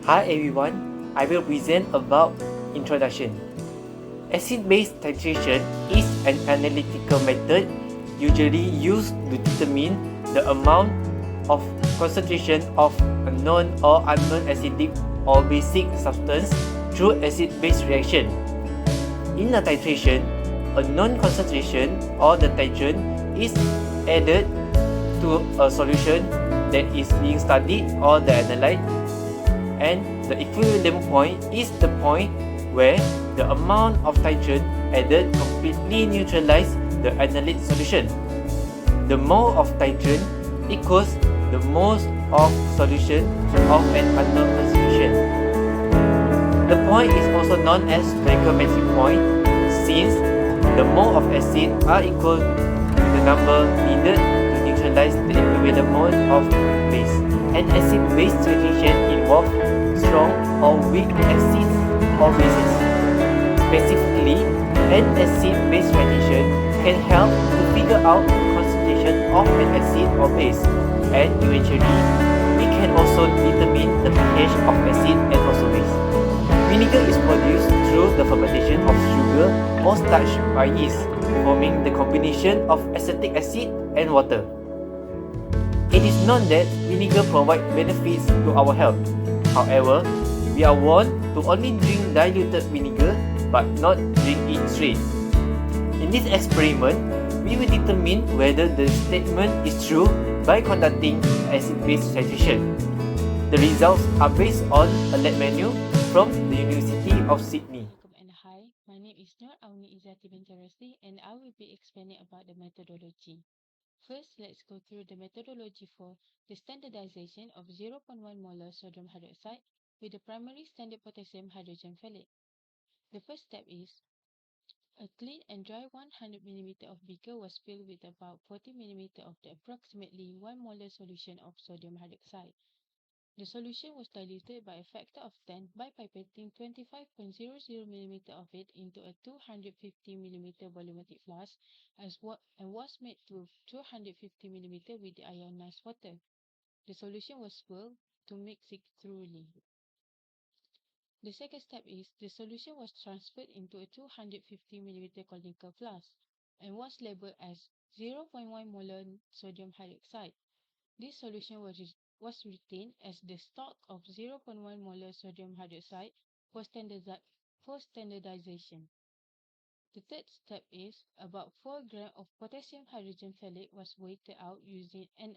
Hi everyone, I will present about introduction. Acid-base titration is an analytical method usually used to determine the amount of concentration of a known or unknown acidic or basic substance through acid-base reaction. In a titration, a known concentration or the titrant is added to a solution that is being studied or the analyzed, and the equilibrium point is the point where the amount of titrant added completely neutralizes the analyzed solution. The mole of titrant equals the mole of solution of an unknown concentration. The point is also known as stoichiometric point since the mole of acid are equal to the number needed to neutralize the equivalent mole of base. An acid-base titration involves strong or weak acids or bases. Specifically, an acid-base titration can help to figure out the concentration of an acid or base, and eventually, it can also determine the pH of acid and also base. Vinegar is produced through the fermentation of sugar or starch by yeast, forming the combination of acetic acid and water. It is known that vinegar provides benefits to our health. However, we are warned to only drink diluted vinegar but not drink it straight. In this experiment, we will determine whether the statement is true by conducting acid-base titration. The results are based on a lab menu from the University of Sydney. Welcome and hi, my name is Nur Auni Izati Bintarasti and I will be explaining about the methodology. First, let's go through the methodology for the standardization of 0.1 molar sodium hydroxide with the primary standard potassium hydrogen phthalate. The first step is a clean and dry 100 mm of beaker was filled with about 40 mm of the approximately 1 molar solution of sodium hydroxide. The solution was diluted by a factor of 10 by pipetting 25.00 mm of it into a 250 mm volumetric flask and was made to 250 mm with the ionized water. The solution was swirled to mix it thoroughly. The second step is the solution was transferred into a 250 mm conical flask and was labeled as 0.1 molar sodium hydroxide. This solution was retained as the stock of 0.1 molar sodium hydroxide for standardization. The third step is about 4 grams of potassium hydrogen phthalate was weighed out using an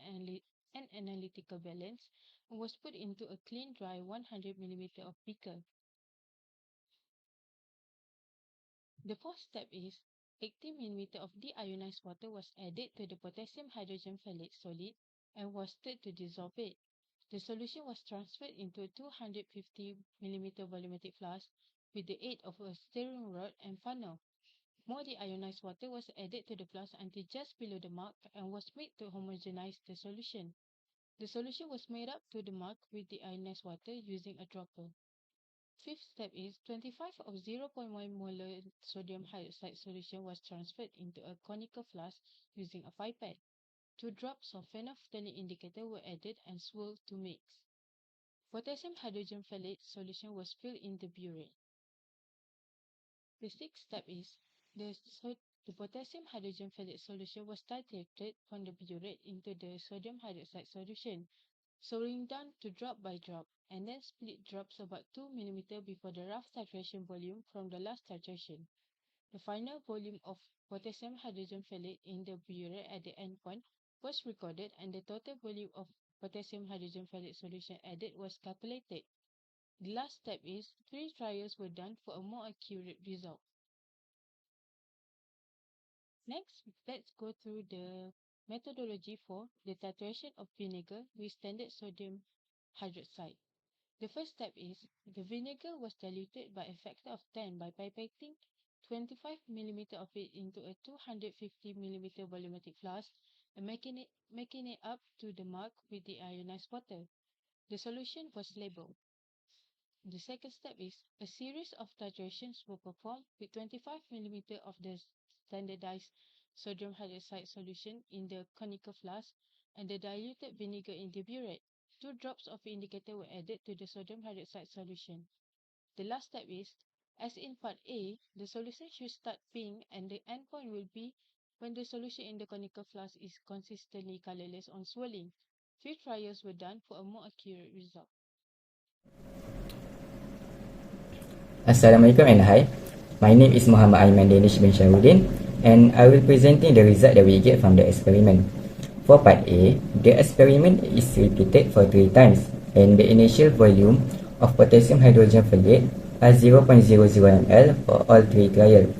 analytical balance and was put into a clean dry 100 mm of beaker. The fourth step is 80 mm of deionized water was added to the potassium hydrogen phthalate solid and was stirred to dissolve it. The solution was transferred into a 250 mm volumetric flask with the aid of a stirring rod and funnel. More deionized water was added to the flask until just below the mark and was made to homogenize the solution. The solution was made up to the mark with deionized water using a dropper. Fifth step is 25 of 0.1 molar sodium hydroxide solution was transferred into a conical flask using a pipette. 2 drops of phenolphthalein indicator were added and swirled to mix. Potassium hydrogen phthalate solution was filled in the burette. The sixth step is the potassium hydrogen phthalate solution was titrated from the burette into the sodium hydroxide solution, swirling down to drop by drop, and then split drops about 2 mm before the rough titration volume from the last titration. The final volume of potassium hydrogen phthalate in the burette at the endpoint was recorded and the total volume of potassium hydrogen phthalate solution added was calculated. The last step is 3 trials were done for a more accurate result. Next, let's go through the methodology for the titration of vinegar with standard sodium hydroxide. The first step is the vinegar was diluted by a factor of 10 by pipetting 25 mm of it into a 250 mm volumetric flask and making it up to the mark with the ionized water. The solution was labeled. The second step is a series of titrations were performed with 25 mm of the standardized sodium hydroxide solution in the conical flask and the diluted vinegar in the burette. 2 drops of indicator were added to the sodium hydroxide solution. The last step is, as in part A, the solution should start pink and the endpoint will be when the solution in the conical flask is consistently colorless on swirling. 3 trials were done for a more accurate result. Assalamualaikum and hi. My name is Muhammad Aiman Danish bin Shahudin and I will presenting the result that we get from the experiment. For part A, the experiment is repeated for 3 times and the initial volume of potassium hydrogen folate are 0.00 ml for all 3 trials,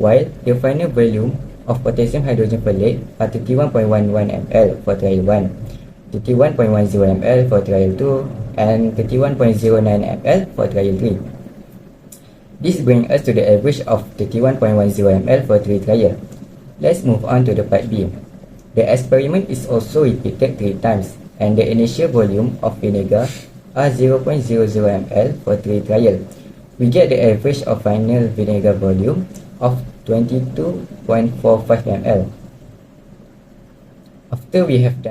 while the final volume of potassium hydrogen folate are 31.11 ml for trial 1, 31.10 ml for trial 2, and 31.09 ml for trial 3. This brings us to the average of 31.10 ml for 3 trials. Let's move on to the part B. The experiment is also repeated 3 times and the initial volume of vinegar are 0.00 ml for 3 trials. We get the average of final vinegar volume of 22.45 ml. After we have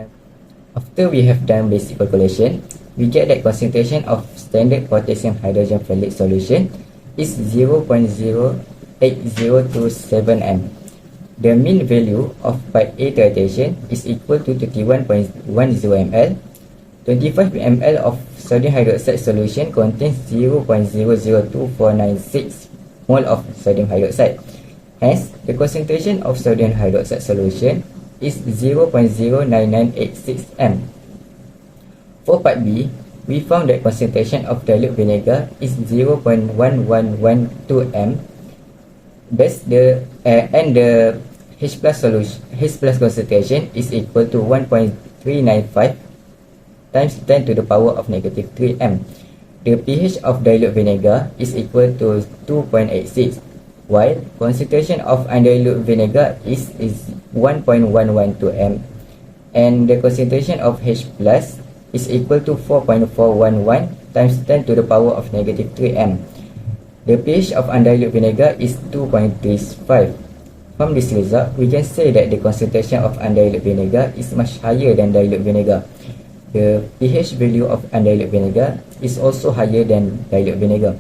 done basic calculation, we get that concentration of standard potassium hydrogen folate solution is 0.08027 m. The mean value of part A titration is equal to 31.10 ml. 25 ml of sodium hydroxide solution contains 0.002496 mole of sodium hydroxide. Hence, the concentration of sodium hydroxide solution is 0.09986 m. For part B, we found that concentration of dilute vinegar is 0.1112 m. Thus, the H plus concentration is equal to 1.395 times 10 to the power of negative 3 m. The pH of dilute vinegar is equal to 2.86, while concentration of undilute vinegar is 1.112 m, and the concentration of H plus is equal to 4.411 times 10 to the power of negative 3 m. The pH of undilute vinegar is 2.35. From this result, we can say that the concentration of undilute vinegar is much higher than dilute vinegar. The pH value of undilute vinegar is also higher than dilute vinegar.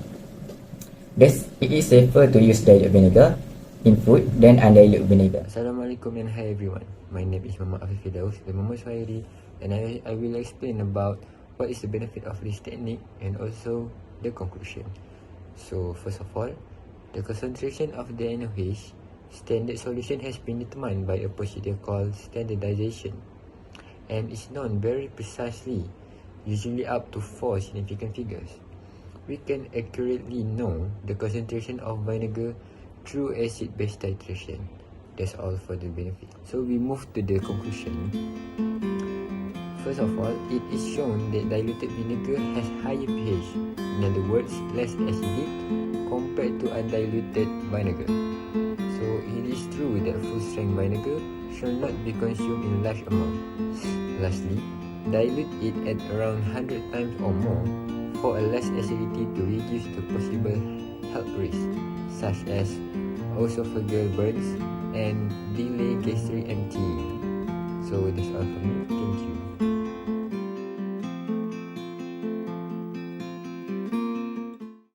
Thus, it is safer to use dilute vinegar in food than undilute vinegar. Assalamualaikum and hi everyone. My name is Muhammad Afif Fidaus bin Muhammad Suhairi, and I will explain about what is the benefit of this technique and also the conclusion. So first of all, the concentration of the NaOH standard solution has been determined by a procedure called standardization and is known very precisely, usually up to 4 significant figures. We can accurately know the concentration of vinegar through acid-base titration. That's all for the benefit. So we move to the conclusion. First of all, it is shown that diluted vinegar has higher pH, in other words, less acidic compared to undiluted vinegar. So it is true that full-strength vinegar should not be consumed in large amount. Lastly, dilute it at around 100 times or more for a less acidity to reduce the possible health risks, such as esophageal burns and delay gastric emptying. So that's all from me. Thank you.